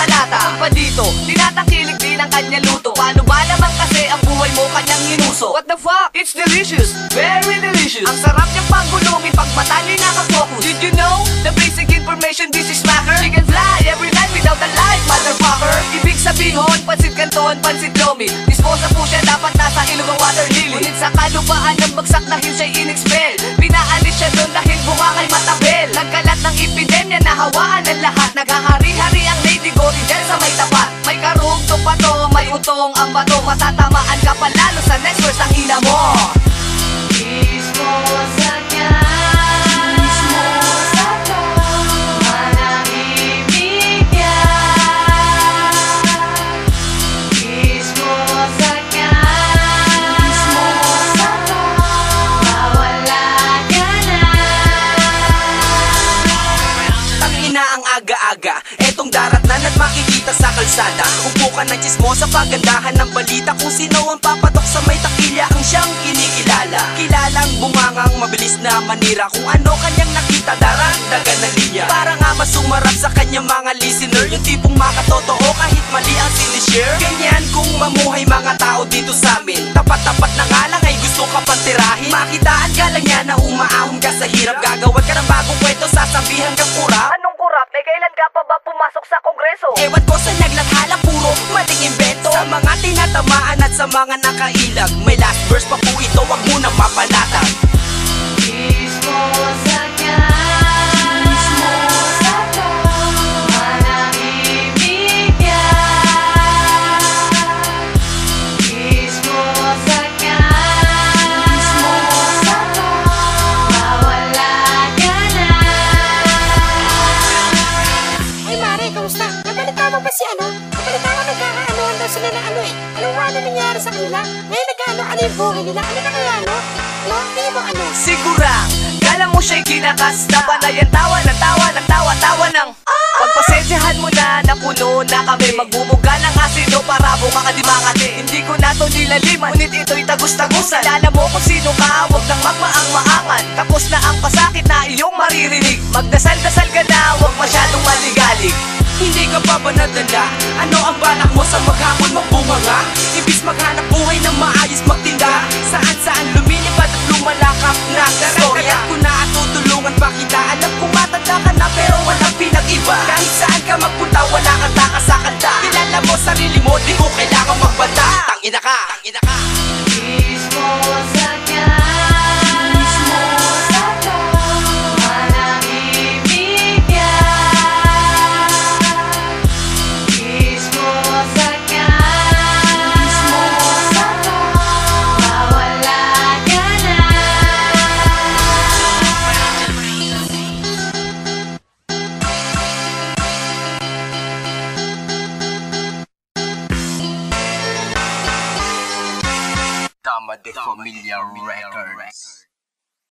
sa lata. Ang pa dito, tinatangkilig din ang kanya luto. Paano ba naman kasi ang buhay mo kanyang inuso? What the fuck? It's delicious, very delicious. Ang sarap niyang panggulungin pag mata niyo'y nakafocus. Did you know, the basic information, this is smacker. She can fly every night without a light, motherfucker. Ibig sabihin, pansit canton, pansit lomi. Disposa po siya, dapat nasa ilog ang water lily. Ngunit sa kalupaan ng bagsak na hill siya'y in-expel. Pinaalis siya doon dahil bungangay matabel. Nagkalat ng epidemya na hawaan ng lahat. Naghahari-hari ang Lady Gory dyan sa may tapat. May karugtong pato, may utong ang bato. Matatamaan ka palalo sa next verse ang ina mo. Disposa niya, disposa ko, manahimik niya. Disposa niya, disposa ko, mawala ka na. Tangina ang aga-aga, etong darat na at makikita sa kalsada. Upo ka ng chismosa, pagandahan ng balita. Kung sino ang papatok sa may takilya ang siyang kinikilala. Kilalang bungangang mabilis na manira. Kung ano kanyang nakita, daragdagan na linya. Para nga masumarap sa kanyang mga listener. Yung tipong makatotoo kahit mali ang sinishare. Ganyan kung mamuhay mga tao dito sa amin. Tapat-tapat na nga lang ay gusto ka pang tirahin. Makitaan ka lang yan na umaahon ka sa hirap. Gagawan ka ng bagong kwento, sasabihan kang kurap. Anong kurap? Eh kailan ka pa ba pumasok sa kongreso? Ewan ko sa naglathala, puro maling invento. Sa mga tinatamaan at sa mga nakailag, may last verse pa po ito, wag mo nang mapalatag. Disposa niya, disposa ko, manahimik niya. Disposa niya, disposa ko, mawala ka na. Ay Mare, kamusta? Nabalita mo ba si ano? Nabalita ko nagkakaanoan daw sila na ano eh. Anong ano nangyari sa kanila? Ngayon nagkaano yung buhay nila. Ano na kaya ano? Ano? Tingin mo ano? Sigurang, kala mo siya'y kinakasta. Panay ang tawa ng tawa ng tawa-tawa ng pagpasensyahan mo na napuno na kami. Magbumuga ng asido para buka ka di makati. Hindi ko na to nilaliman, ngunit ito'y tagus-tagusan. Kilala mo kung sino ka, huwag nang magmaang-maangan. Tapos na ang pasakit na iyong maririnig. Magdasal-dasal ka na, huwag masyadong maligalig. Hindi ka pa ba nadala? Ano ang balak mo sa maghapon magbunganga? Ibis maghanap buhay ng maayos magtinda. Saan-saan lumilipad at lumalakap na storya ko na at tutulungan pa kita. Alam kong matanda ka na pero walang pinag-iba. Kahit saan ka magpunta wala kang takas sa kanta. Kilala mo sarili mo, di ko kailangan magbanta. Tangina ka, tangina ka. Disposa niya, disposa ko, manahimik niya. Disposa niya, disposa ko, mawala ka na. Dama de Familia Records.